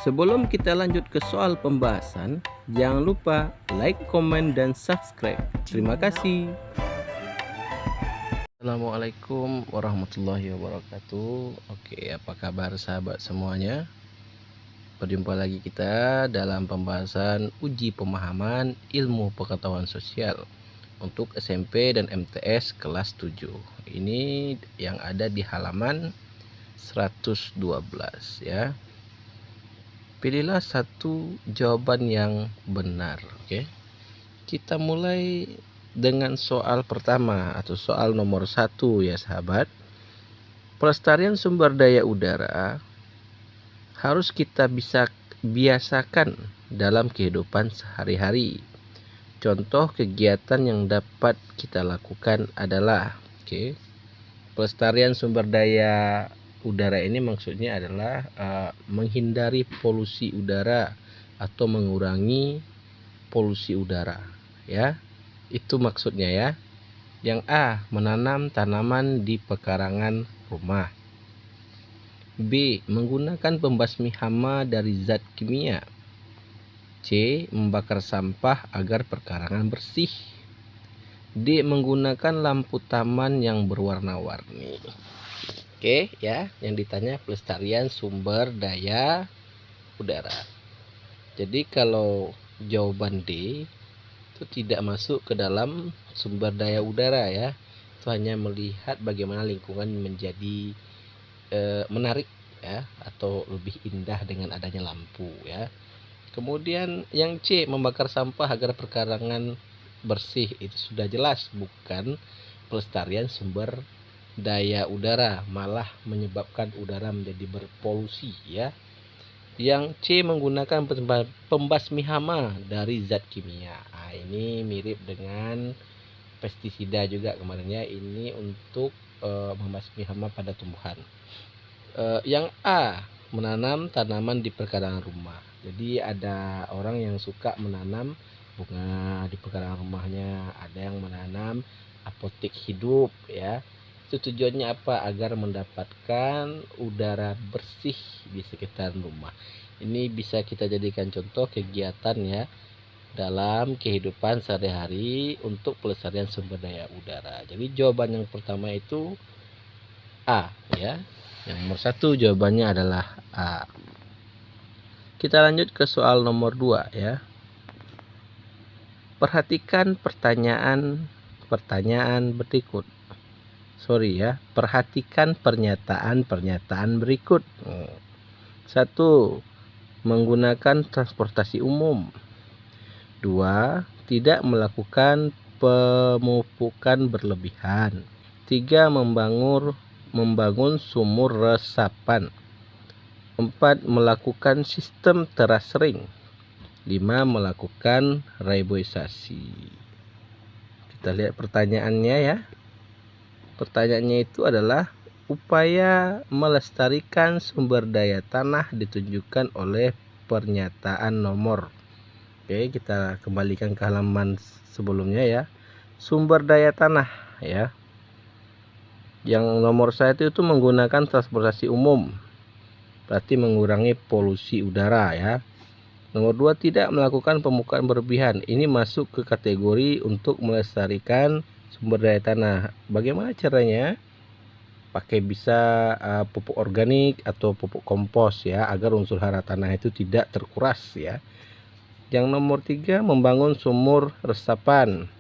Sebelum kita lanjut ke soal pembahasan, jangan lupa like, komen, dan subscribe. Terima kasih. Assalamualaikum warahmatullahi wabarakatuh. Oke, apa kabar sahabat semuanya? Berjumpa lagi kita dalam pembahasan uji pemahaman ilmu pengetahuan sosial untuk SMP dan MTS kelas 7. Ini yang ada di halaman 112 ya. Pilihlah satu jawaban yang benar. Oke. Kita mulai dengan soal pertama atau soal nomor 1 ya sahabat. Pelestarian sumber daya udara harus kita bisa biasakan dalam kehidupan sehari-hari. Contoh kegiatan yang dapat kita lakukan adalah pelestarian sumber daya udara ini maksudnya adalah menghindari polusi udara atau mengurangi polusi udara ya. Itu maksudnya ya. Yang A, menanam tanaman di pekarangan rumah. B, menggunakan pembasmi hama dari zat kimia. C, membakar sampah agar perkarangan bersih. D, menggunakan lampu taman yang berwarna-warni. Oke ya, yang ditanya pelestarian sumber daya udara. Jadi kalau jawaban D itu tidak masuk ke dalam sumber daya udara ya. Itu hanya melihat bagaimana lingkungan menjadi menarik ya, atau lebih indah dengan adanya lampu ya. Kemudian yang C, membakar sampah agar perkarangan bersih, itu sudah jelas bukan pelestarian sumber daya udara, malah menyebabkan udara menjadi berpolusi ya. Yang C, menggunakan pembasmi hama dari zat kimia. Nah, ini mirip dengan pestisida juga kemarin ya. Ini untuk membasmi hama pada tumbuhan. Yang A, menanam tanaman di pekarangan rumah. Jadi ada orang yang suka menanam bunga di pekarangan rumahnya, ada yang menanam apotek hidup ya. Itu tujuannya apa? Agar mendapatkan udara bersih di sekitar rumah. Ini bisa kita jadikan contoh kegiatan ya dalam kehidupan sehari-hari untuk pelestarian sumber daya udara. Jadi jawaban yang pertama itu A ya. Yang nomor 1 jawabannya adalah A. Kita lanjut ke soal nomor 2 ya. Perhatikan pertanyaan berikut. Perhatikan pernyataan berikut. 1. Menggunakan transportasi umum. 2. Tidak melakukan pemupukan berlebihan. 3. Membangun sumur resapan. 4. Melakukan sistem teras ring. 5. Melakukan reboisasi. Kita lihat pertanyaannya ya. Pertanyaannya itu adalah upaya melestarikan sumber daya tanah ditunjukkan oleh pernyataan nomor. Oke, kita kembalikan ke halaman sebelumnya ya. Sumber daya tanah ya. Yang nomor 1 itu menggunakan transportasi umum. Berarti mengurangi polusi udara ya. Nomor 2, tidak melakukan pemupukan berlebihan. Ini masuk ke kategori untuk melestarikan sumber daya tanah. Bagaimana caranya? Pakai bisa pupuk organik atau pupuk kompos ya, agar unsur hara tanah itu tidak terkuras ya. Yang nomor 3, membangun sumur resapan.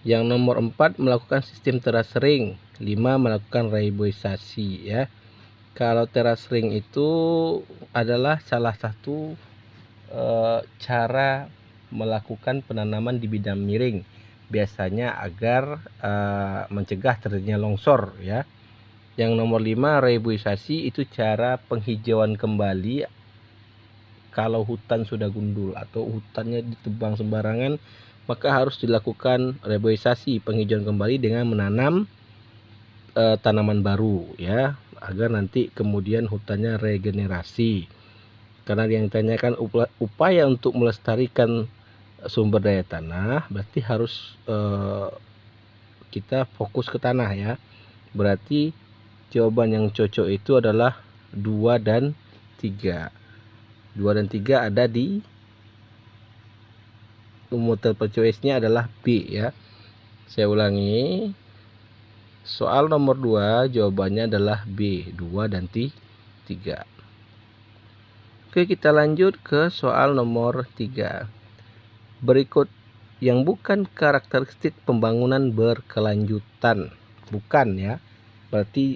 Yang nomor 4, melakukan sistem teras ring. 5, melakukan reboisasi ya. Kalau teras ring itu adalah salah satu cara melakukan penanaman di bidang miring, biasanya agar mencegah terjadinya longsor ya. Yang nomor 5, reboisasi itu cara penghijauan kembali kalau hutan sudah gundul atau hutannya ditebang sembarangan, maka harus dilakukan reboisasi, penghijauan kembali dengan menanam tanaman baru ya, agar nanti kemudian hutannya regenerasi. Karena yang ditanyakan upaya untuk melestarikan sumber daya tanah, berarti harus kita fokus ke tanah ya. Berarti jawaban yang cocok itu adalah 2 dan 3. 2 dan 3 ada di multiple choice-nya adalah B ya. Saya ulangi. Soal nomor 2 jawabannya adalah B, 2 dan 3. Oke, kita lanjut ke soal nomor 3. Berikut yang bukan karakteristik pembangunan berkelanjutan. Bukan ya. Berarti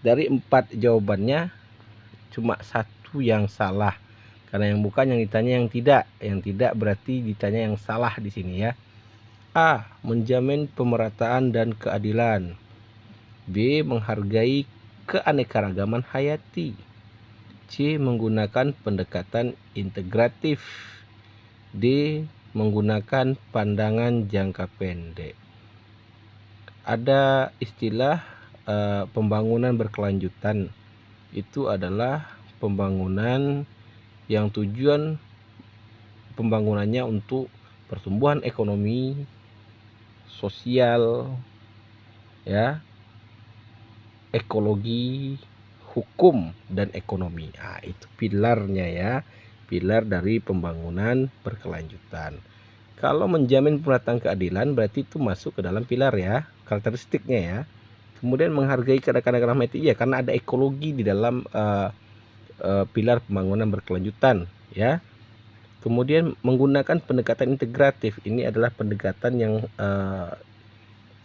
dari 4 jawabannya cuma 1 yang salah. Karena yang bukan yang ditanya yang tidak. Yang tidak berarti ditanya yang salah di sini ya. A. Menjamin pemerataan dan keadilan. B. Menghargai keanekaragaman hayati. C. Menggunakan pendekatan integratif. D. Menggunakan pandangan jangka pendek. Ada istilah pembangunan berkelanjutan. Itu adalah pembangunan yang tujuan pembangunannya untuk pertumbuhan ekonomi, sosial, ya, ekologi, hukum, dan ekonomi. Nah, itu pilarnya ya, pilar dari pembangunan berkelanjutan. Kalau menjamin pemerataan keadilan berarti itu masuk ke dalam pilar ya, karakteristiknya ya. Kemudian menghargai keanekaragaman hayati ya, karena ada ekologi di dalam pilar pembangunan berkelanjutan ya. Kemudian menggunakan pendekatan integratif, ini adalah pendekatan yang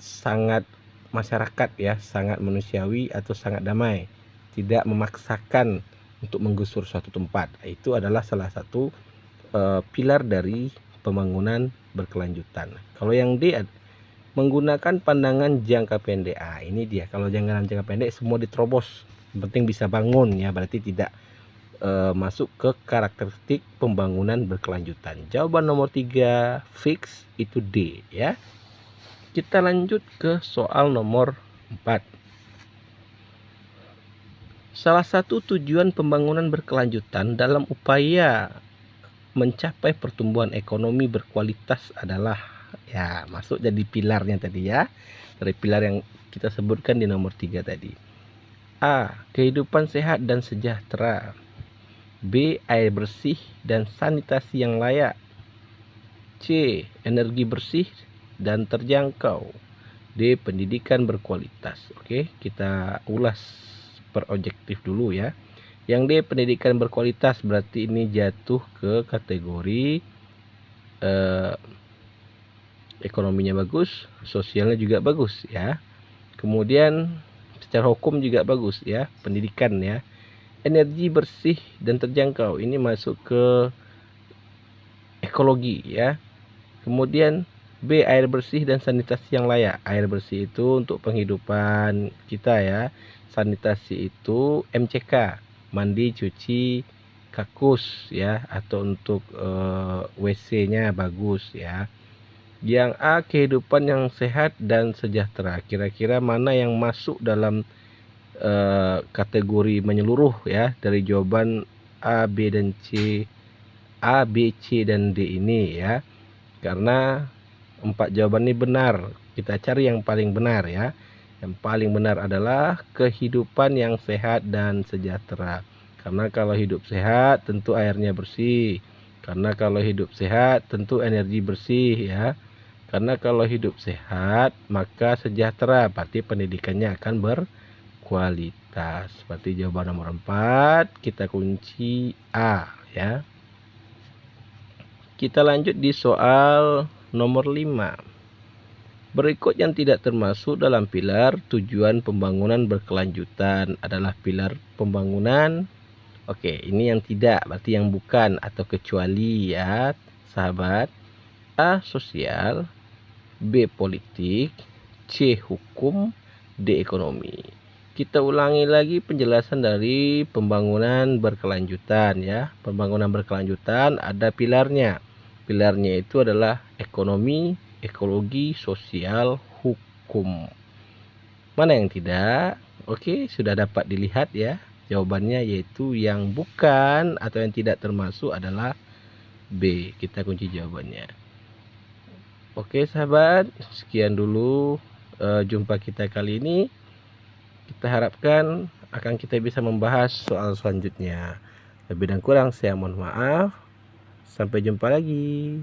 sangat masyarakat ya, sangat manusiawi atau sangat damai, tidak memaksakan untuk menggusur suatu tempat. Itu adalah salah satu pilar dari pembangunan berkelanjutan. Kalau yang D, menggunakan pandangan jangka pendek. Ini dia, kalau jangka pendek semua diterobos, yang penting bisa bangun ya, berarti tidak masuk ke karakteristik pembangunan berkelanjutan. Jawaban nomor 3 fix itu D ya. Kita lanjut ke soal nomor 4. Salah satu tujuan pembangunan berkelanjutan dalam upaya mencapai pertumbuhan ekonomi berkualitas adalah, ya, masuk jadi pilarnya tadi ya, dari pilar yang kita sebutkan di nomor 3 tadi. A. Kehidupan sehat dan sejahtera. B. Air bersih dan sanitasi yang layak. C. Energi bersih dan terjangkau. D. Pendidikan berkualitas. Oke, kita ulas per objektif dulu ya. Yang D, pendidikan berkualitas, berarti ini jatuh ke kategori ekonominya bagus, sosialnya juga bagus ya. Kemudian secara hukum juga bagus ya, pendidikan ya. Energi bersih dan terjangkau, ini masuk ke ekologi ya. Kemudian B, air bersih dan sanitasi yang layak. Air bersih itu untuk penghidupan kita ya. Sanitasi itu MCK, mandi, cuci, kakus ya, atau untuk WC-nya bagus ya. Yang A, kehidupan yang sehat dan sejahtera. Kira-kira mana yang masuk dalam kategori menyeluruh ya, dari jawaban A, B, dan C, A, B, C, dan D ini ya. Karena 4 jawaban ini benar, kita cari yang paling benar ya. Yang paling benar adalah kehidupan yang sehat dan sejahtera. Karena kalau hidup sehat tentu airnya bersih. Karena kalau hidup sehat tentu energi bersih ya. Karena kalau hidup sehat maka sejahtera, berarti pendidikannya akan berkualitas. Seperti jawaban nomor 4, kita kunci A ya. Kita lanjut di soal nomor 5. Berikut yang tidak termasuk dalam pilar tujuan pembangunan berkelanjutan adalah pilar pembangunan. Oke, ini yang tidak, berarti yang bukan atau kecuali ya, sahabat. A, sosial. B, politik. C, hukum. D, ekonomi. Kita ulangi lagi penjelasan dari pembangunan berkelanjutan ya. Pembangunan berkelanjutan ada pilarnya. Pilarnya itu adalah ekonomi, ekologi, sosial, hukum. Mana yang tidak? Oke, sudah dapat dilihat ya. Jawabannya yaitu yang bukan atau yang tidak termasuk adalah B. Kita kunci jawabannya. Oke sahabat, sekian dulu jumpa kita kali ini. Kita harapkan akan kita bisa membahas soal selanjutnya. Lebih dan kurang saya mohon maaf. Sampai jumpa lagi.